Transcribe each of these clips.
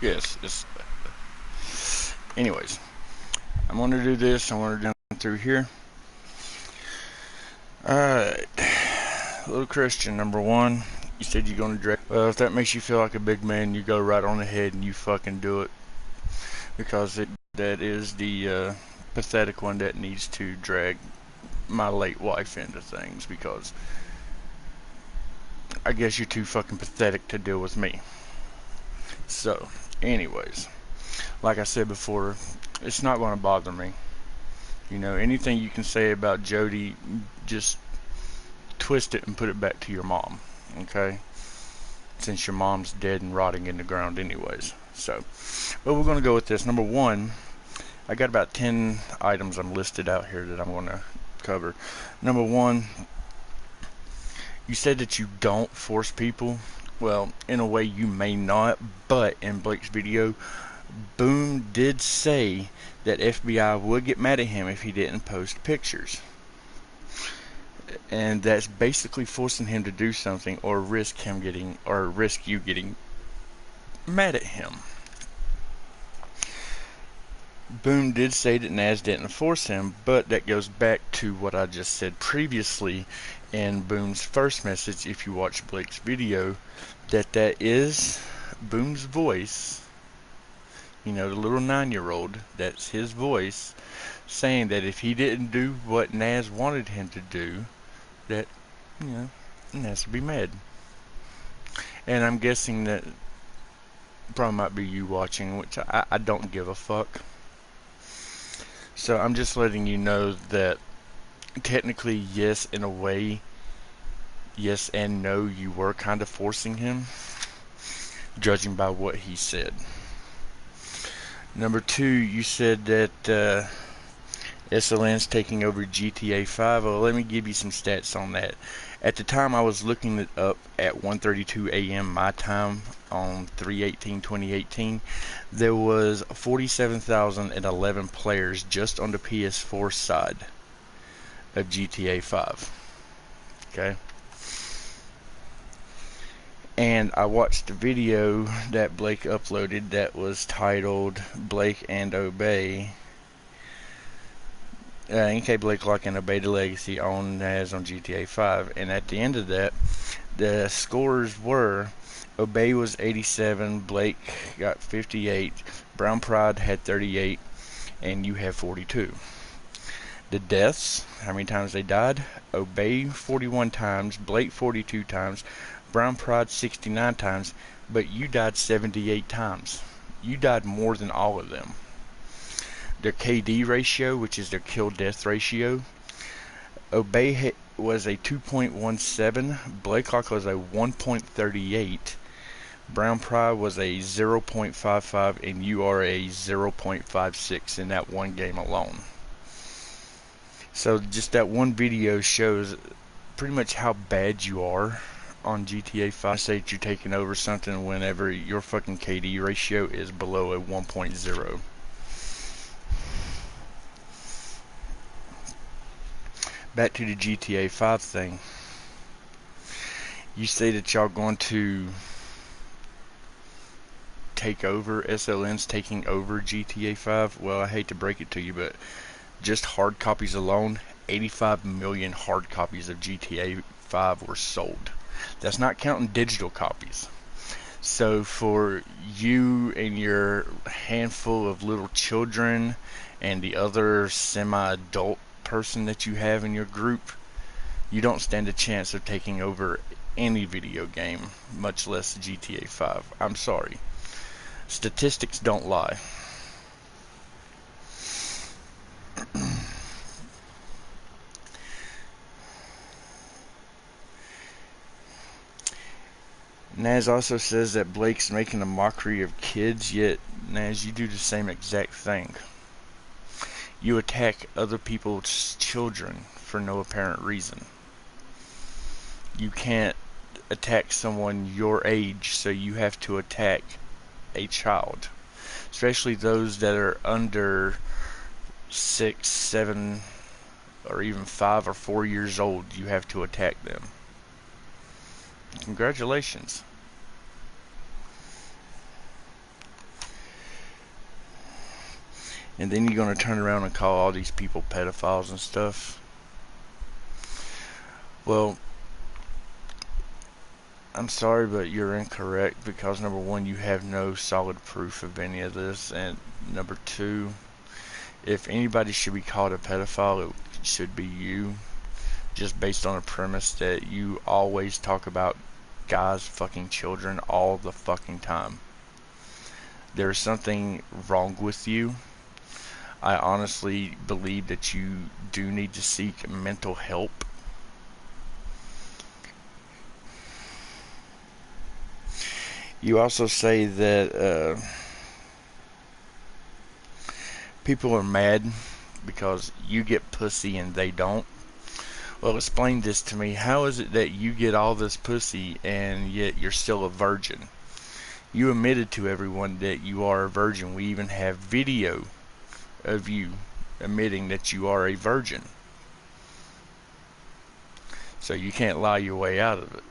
Yes. Anyways, I'm going to do this. I want to do it through here. Alright. Little Christian, number one. You said you're going to drag. Well, if that makes you feel like a big man, you go right on ahead and you fucking do it. Because that is the pathetic one that needs to drag my late wife into things. Because I guess you're too fucking pathetic to deal with me. So, anyways. Like I said before, it's not going to bother me. You know, anything you can say about Jody, just twist it and put it back to your mom, okay? Since your mom's dead and rotting in the ground anyways. So, but we're going to go with this. Number one, I got about 10 items I'm listed out here that I'm going to cover. Number one, you said that you don't force people. Well, in a way you may not, but in Blake's video, Boom did say that FBI would get mad at him if he didn't post pictures. And that's basically forcing him to do something or risk you getting mad at him. Boom did say that Naz didn't force him, but that goes back to what I just said previously in Boom's first message, if you watch Blake's video, that is Boom's voice. You know, the little 9-year-old, that's his voice, saying that if he didn't do what Naz wanted him to do, that, you know, Naz would be mad. And I'm guessing that probably might be you watching, which I don't give a fuck. So I'm just letting you know that technically, yes, in a way, yes and no, you were kind of forcing him, judging by what he said. Number two, you said that SLN's taking over GTA 5. Well, let me give you some stats on that. At the time, I was looking it up at 1:32 a.m. my time on 3/18/2018. There was 47,011 players just on the PS4 side of GTA 5. Okay. And I watched a video that Blake uploaded that was titled Blake and Obey. NK Blake Lock and Obey the Legacy on Naz on GTA 5. And at the end of that, the scores were Obey was 87, Blake got 58, Brown Pride had 38, and you had 42. The deaths, how many times they died? Obey 41 times, Blake 42 times, Brown Pride 69 times, but you died 78 times. You died more than all of them. Their KD ratio, which is their kill-death ratio, Obey was a 2.17, Blakelock was a 1.38, Brown Pride was a 0.55, and you are a 0.56 in that one game alone. So just that one video shows pretty much how bad you are on GTA 5. Say that you're taking over something whenever your fucking KD ratio is below a 1.0. Back to the GTA 5 thing. You say that y'all going to take over, SLN's taking over GTA 5. Well, I hate to break it to you, but just hard copies alone, 85 million hard copies of GTA 5 were sold. That's not counting digital copies. So for you and your handful of little children and the other semi-adult person that you have in your group, you don't stand a chance of taking over any video game, much less GTA 5. I'm sorry. Statistics don't lie. Naz also says that Blake's making a mockery of kids, yet Naz, you do the same exact thing. You attack other people's children for no apparent reason. You can't attack someone your age, so you have to attack a child. Especially those that are under 6, 7, or even 5 or 4 years old, you have to attack them. Congratulations. And then you're going to turn around and call all these people pedophiles and stuff. Well, I'm sorry, but you're incorrect, because number one, you have no solid proof of any of this, and number two, if anybody should be called a pedophile, it should be you, just based on a premise that you always talk about guys fucking children all the fucking time. There's something wrong with you. I honestly believe that you do need to seek mental help. You also say that people are mad because you get pussy and they don't. Well, explain this to me. How is it that you get all this pussy and yet you're still a virgin? You admitted to everyone that you are a virgin. We even have video of you admitting that you are a virgin. So you can't lie your way out of it.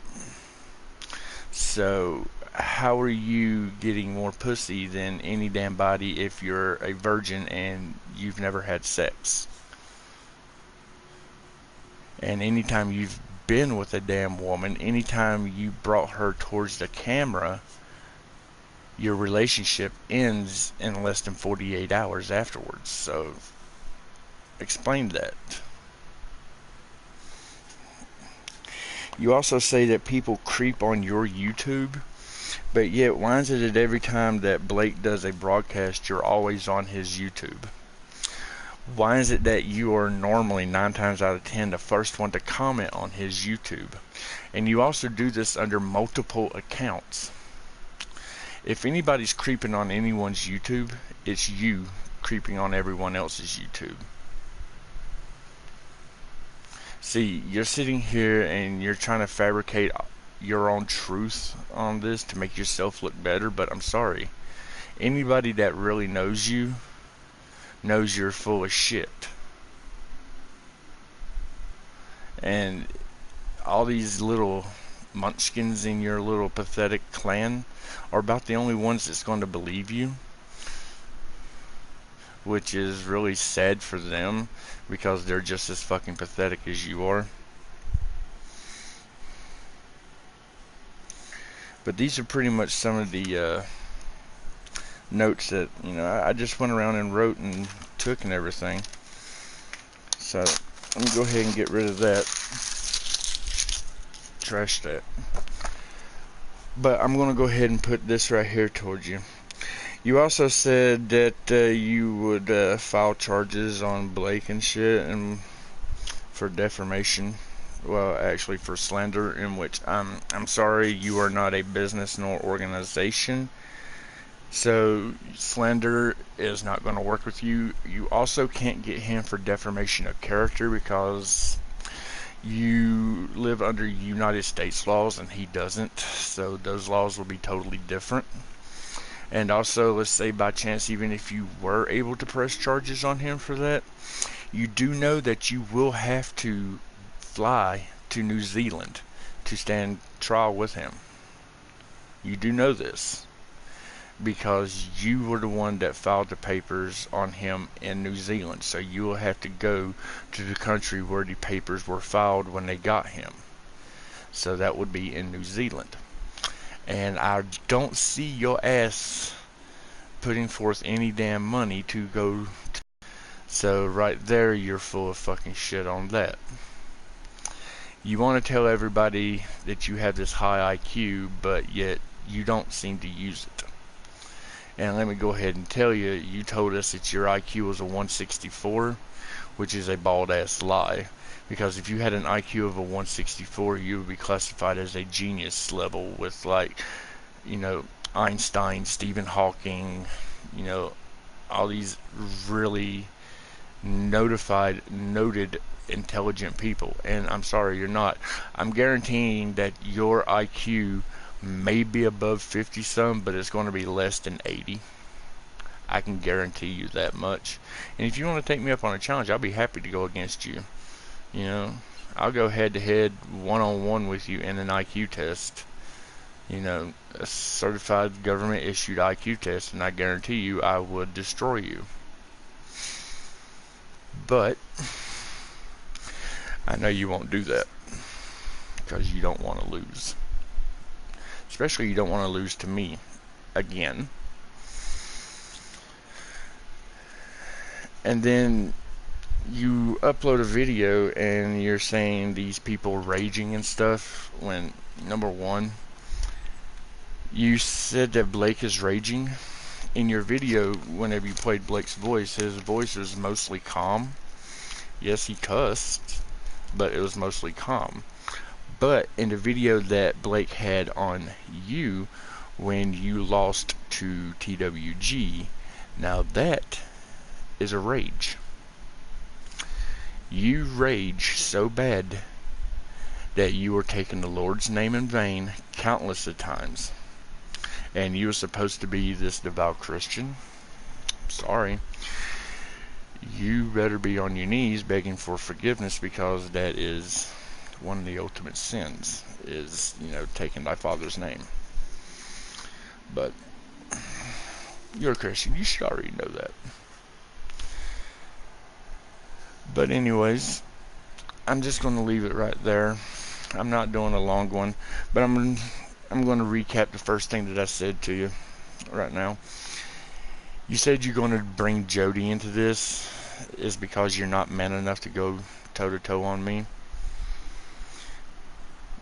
So how are you getting more pussy than any damn body if you're a virgin and you've never had sex? And anytime you've been with a damn woman, anytime you brought her towards the camera, your relationship ends in less than 48 hours afterwards. So explain that. You also say that people creep on your YouTube, but yet why is it that every time that Blake does a broadcast, you're always on his YouTube? Why is it that you are normally 9 times out of 10 the first one to comment on his YouTube? And you also do this under multiple accounts. If anybody's creeping on anyone's YouTube, it's you creeping on everyone else's YouTube. See, you're sitting here and you're trying to fabricate your own truth on this to make yourself look better, but I'm sorry. Anybody that really knows you knows you're full of shit. And all these little munchkins in your little pathetic clan are about the only ones that's going to believe you, which is really sad for them because they're just as fucking pathetic as you are. But these are pretty much some of the notes that, you know, I just went around and wrote and took and everything. So let me go ahead and get rid of that. Trash that. But I'm going to go ahead and put this right here towards you. You also said that you would file charges on Blake and shit, and for defamation. Well, actually for slander, in which I'm sorry, you are not a business nor organization. So slander is not going to work with you. You also can't get him for defamation of character because you live under United States laws and he doesn't. So those laws will be totally different. And also, let's say by chance, even if you were able to press charges on him for that, you do know that you will have to fly to New Zealand to stand trial with him. You do know this because you were the one that filed the papers on him in New Zealand. So you will have to go to the country where the papers were filed when they got him. So that would be in New Zealand. And I don't see your ass putting forth any damn money to go to. So right there, you're full of fucking shit on that. You want to tell everybody that you have this high IQ, but yet you don't seem to use it. And let me go ahead and tell you, you told us that your IQ was a 164, which is a bald ass lie. Because if you had an IQ of a 164, you would be classified as a genius level with, like, you know, Einstein, Stephen Hawking, you know, all these really noted intelligent people. And I'm sorry, you're not. I'm guaranteeing that your IQ may be above 50 some, but it's going to be less than 80. I can guarantee you that much. And if you want to take me up on a challenge, I'll be happy to go against you. You know, I'll go head to head, one-on-one with you in an IQ test. You know, a certified government issued IQ test, and I guarantee you I would destroy you. But I know you won't do that because you don't want to lose. Especially you don't want to lose to me again. And then you upload a video and you're saying these people raging and stuff when, number one, you said that Blake is raging. In your video, whenever you played Blake's voice, his voice was mostly calm. Yes, he cussed, but it was mostly calm. But in the video that Blake had on you when you lost to TWG, now that is a rage. You rage so bad that you were taking the Lord's name in vain countless of times. And you were supposed to be this devout Christian. Sorry. You better be on your knees begging for forgiveness, because that is one of the ultimate sins, is, taking thy father's name. But you're a Christian. You should already know that. But anyways, I'm just going to leave it right there. I'm not doing a long one, but I'm going to recap the first thing that I said to you right now. You said you're going to bring Jody into this is because you're not man enough to go toe-to-toe on me.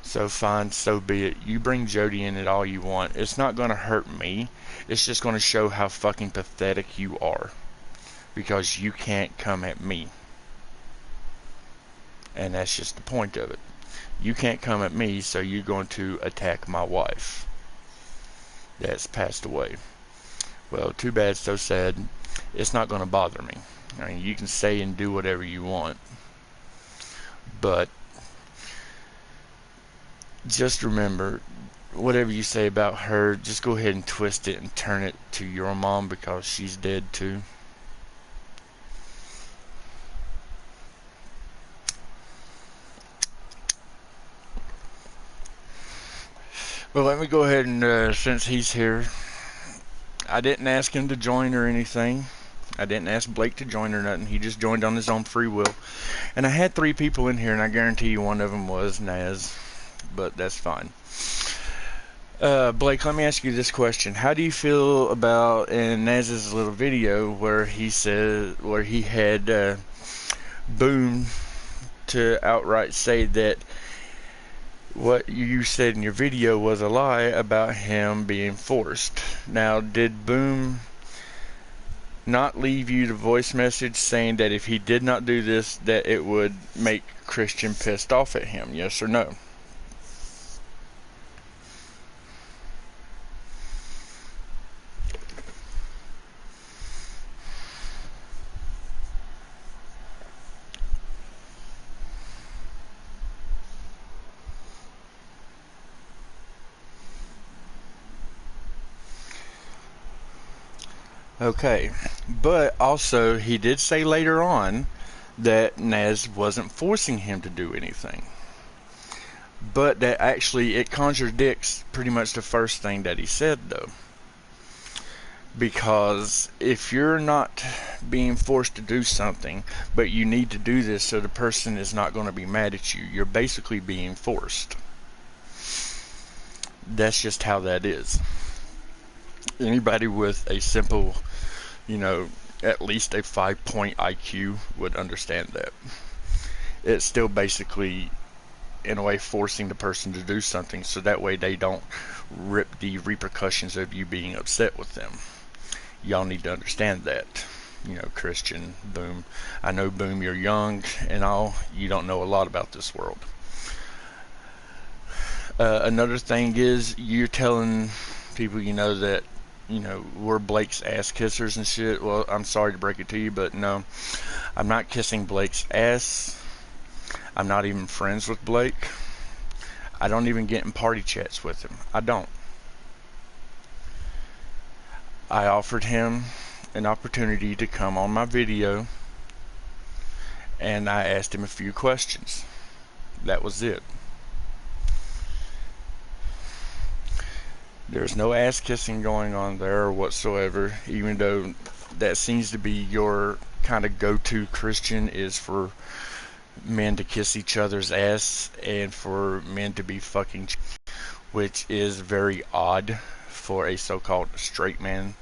So fine, so be it. You bring Jody in it all you want. It's not going to hurt me. It's just going to show how fucking pathetic you are, because you can't come at me. And that's just the point of it. You can't come at me, so you're going to attack my wife that's passed away. Well, too bad, so sad. It's not going to bother me. I mean, you can say and do whatever you want, but just remember, whatever you say about her, just go ahead and twist it and turn it to your mom, because she's dead too. Well, let me go ahead and, since he's here, I didn't ask him to join or anything. I didn't ask Blake to join or nothing. He just joined on his own free will. And I had 3 people in here, and I guarantee you one of them was Naz. But that's fine. Blake, let me ask you this question. How do you feel about in Naz's little video where he had Boom to outright say that what you said in your video was a lie about him being forced? Now, did Boom not leave you the voice message saying that if he did not do this, that it would make Christian pissed off at him? Yes or no? Okay, but also he did say later on that Naz wasn't forcing him to do anything. But that actually, it contradicts pretty much the first thing that he said, though. Because if you're not being forced to do something, but you need to do this so the person is not going to be mad at you, you're basically being forced. That's just how that is. Anybody with a simple, at least a 5-point IQ would understand that. It's still basically, in a way, forcing the person to do something so that way they don't rip the repercussions of you being upset with them. Y'all need to understand that. Christian, Boom. I know, Boom, you're young and all. You don't know a lot about this world. Another thing is, you're telling people, that we're Blake's ass kissers and shit. Well, I'm sorry to break it to you, but no, I'm not kissing Blake's ass. I'm not even friends with Blake. I don't even get in party chats with him. I don't. I offered him an opportunity to come on my video, and I asked him a few questions. That was it. There's no ass kissing going on there whatsoever, even though that seems to be your kind of go-to Christian is for men to kiss each other's ass and for men to be fucking, which is very odd for a so-called straight man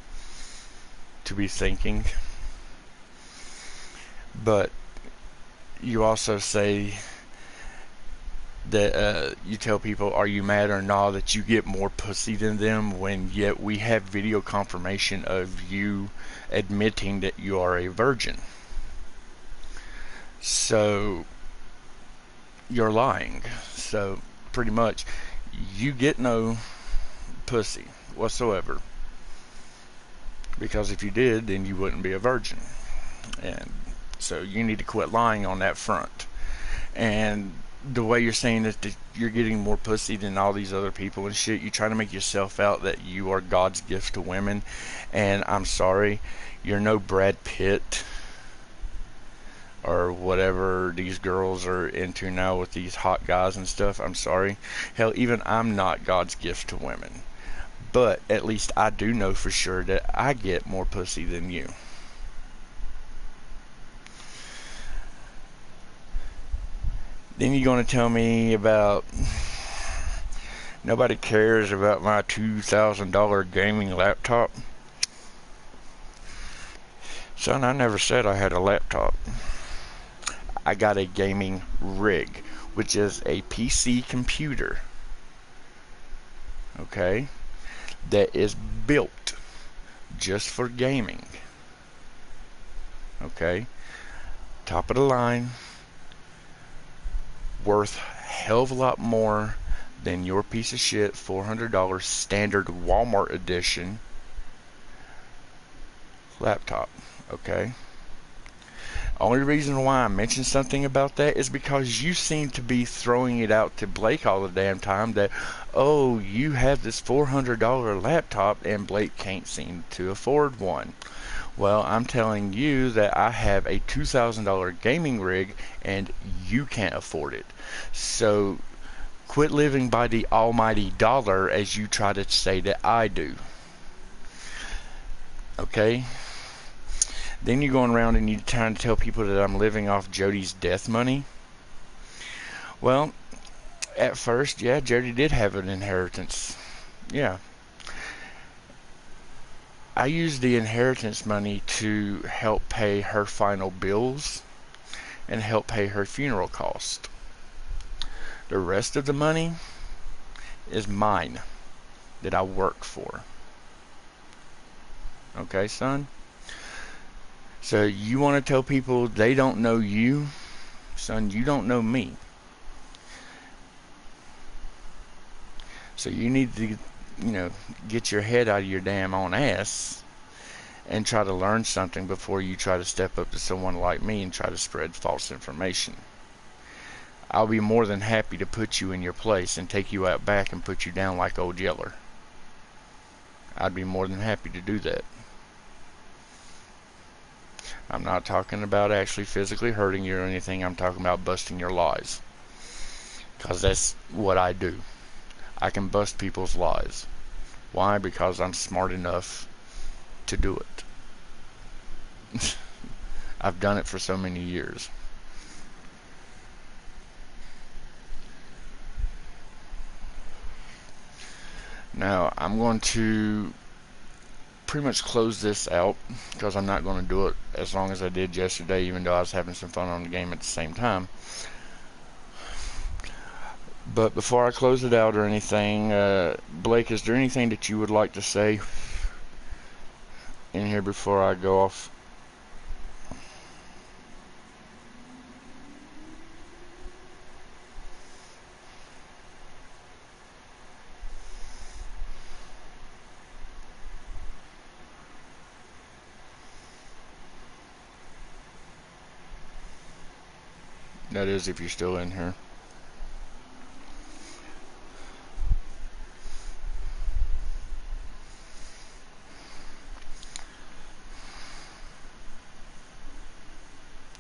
to be thinking. But you also say that you tell people, are you mad or not that you get more pussy than them, when yet we have video confirmation of you admitting that you are a virgin. So you're lying. So pretty much you get no pussy whatsoever, because if you did, then you wouldn't be a virgin. And so you need to quit lying on that front. And the way you're saying that you're getting more pussy than all these other people and shit, you try to make yourself out that you are God's gift to women. And I'm sorry, you're no Brad Pitt or whatever these girls are into now with these hot guys and stuff. I'm sorry. Hell, even I'm not God's gift to women. But at least I do know for sure that I get more pussy than you. Then you're going to tell me about nobody cares about my $2,000 gaming laptop. Son, I never said I had a laptop. I got a gaming rig, which is a PC computer, okay, that is built just for gaming, okay, top of the line, worth a hell of a lot more than your piece of shit $400 standard Walmart edition laptop, okay. Only reason why I mentioned something about that is because you seem to be throwing it out to Blake all the damn time that, oh, you have this $400 laptop and Blake can't seem to afford one. Well, I'm telling you that I have a $2,000 gaming rig and you can't afford it. So quit living by the almighty dollar as you try to say that I do. Okay? Then you're going around and you're trying to tell people that I'm living off Jody's death money. Well, at first, yeah, Jody did have an inheritance. Yeah. I used the inheritance money to help pay her final bills and help pay her funeral cost. The rest of the money is mine that I work for. Okay, son? So you want to tell people they don't know you? Son, you don't know me. So you need to, get your head out of your damn own ass and try to learn something before you try to step up to someone like me and try to spread false information. I'll be more than happy to put you in your place and take you out back and put you down like Old Yeller. I'd be more than happy to do that. I'm not talking about actually physically hurting you or anything. I'm talking about busting your lies. Because that's what I do. I can bust people's lies. Why? Because I'm smart enough to do it. I've done it for so many years. Now, I'm going to pretty much close this out because I'm not going to do it as long as I did yesterday, even though I was having some fun on the game at the same time. But before I close it out or anything, Blake, is there anything that you would like to say in here before I go off? That is, if you're still in here.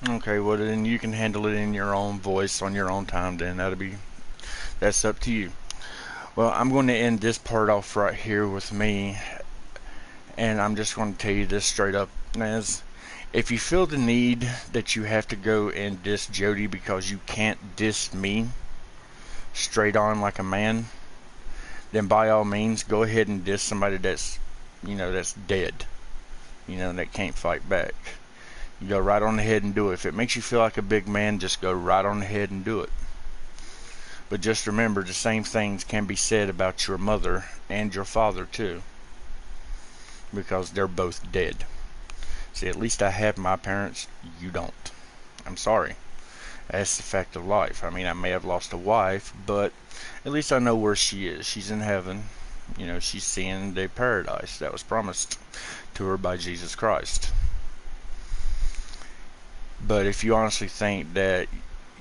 Okay, well then you can handle it in your own voice on your own time then. That's up to you. Well, I'm going to end this part off right here with me, and I'm just going to tell you this straight up, Naz. If you feel the need that you have to go and diss Jody because you can't diss me straight on like a man, then by all means go ahead and diss somebody that's, that's dead, that can't fight back. You go right on ahead and do it. If it makes you feel like a big man, just go right on ahead and do it. But just remember, the same things can be said about your mother and your father too, because they're both dead. See, at least I have my parents. You don't. I'm sorry. That's the fact of life. I mean, I may have lost a wife, but at least I know where she is. She's in heaven. She's seeing the paradise that was promised to her by Jesus Christ. But if you honestly think that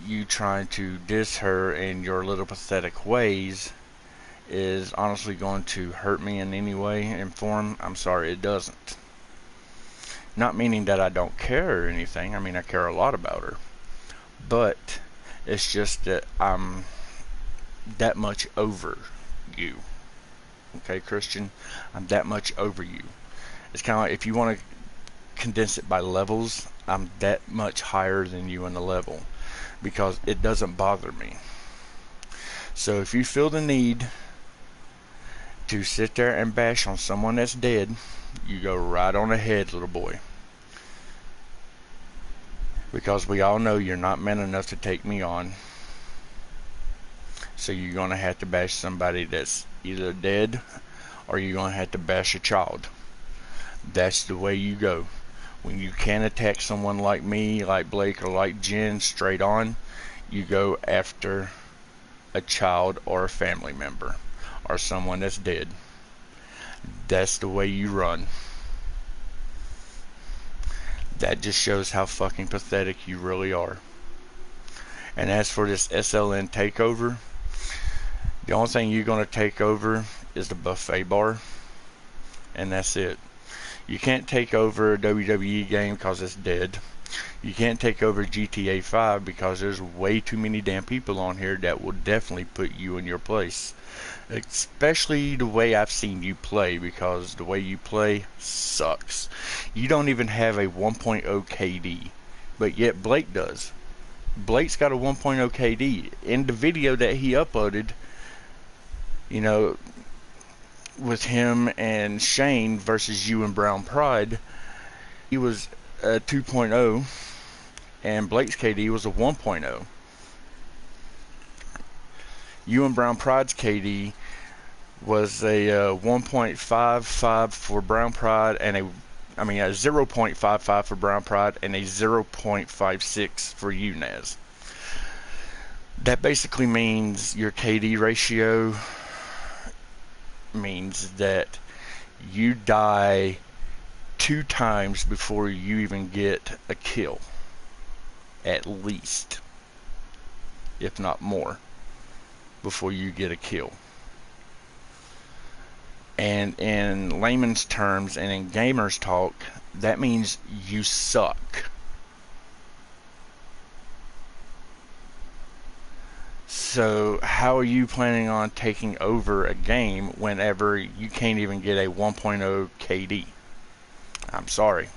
you trying to diss her in your little pathetic ways is honestly going to hurt me in any way and form, I'm sorry, it doesn't. Not meaning that I don't care or anything. I mean, I care a lot about her. But it's just that I'm that much over you. Okay, Christian? I'm that much over you. It's kind of like, if you want to condense it by levels, I'm that much higher than you in the level, because it doesn't bother me. So if you feel the need to sit there and bash on someone that's dead, you go right on ahead, little boy. Because we all know you're not man enough to take me on. So you're going to have to bash somebody that's either dead, or you're going to have to bash a child. That's the way you go. When you can't attack someone like me, like Blake, or like Jen straight on, you go after a child or a family member or someone that's dead. That's the way you run. That just shows how fucking pathetic you really are. And as for this SLN takeover, the only thing you're going to take over is the buffet bar, and that's it. You can't take over a WWE game because it's dead. You can't take over GTA 5 because there's way too many damn people on here that will definitely put you in your place. Especially the way I've seen you play, because the way you play sucks. You don't even have a 1.0 KD, but yet Blake does. Blake's got a 1.0 KD. In the video that he uploaded, with him and Shane versus you and Brown Pride, he was a 2.0 and Blake's KD was a 1.0. You and Brown Pride's KD was a 1.55 for Brown Pride and a 0.55 for Brown Pride and a 0.56 for you, Naz. That basically means your KD ratio means that you die 2 times before you even get a kill, at least, if not more, before you get a kill. And in layman's terms and in gamers talk, that means you suck. So how are you planning on taking over a game whenever you can't even get a 1.0 KD? I'm sorry.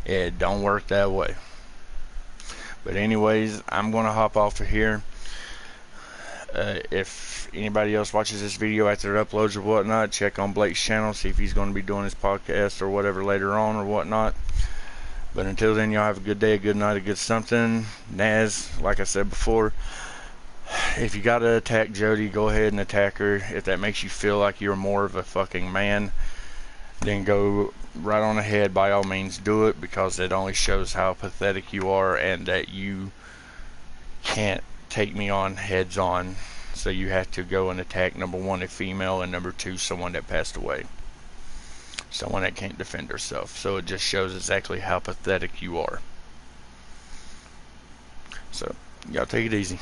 It don't work that way. But anyways, I'm going to hop off of here. If anybody else watches this video after it uploads or whatnot, check on Blake's channel, see if he's going to be doing his podcast or whatever later on or whatnot. But until then, y'all have a good day, a good night, a good something. Naz, like I said before, if you gotta attack Jody, go ahead and attack her. If that makes you feel like you're more of a fucking man, then go right on ahead, by all means do it, because it only shows how pathetic you are and that you can't take me on heads on. So you have to go and attack, number 1, a female, and number 2, someone that passed away, someone that can't defend herself. So it just shows exactly how pathetic you are. So y'all take it easy.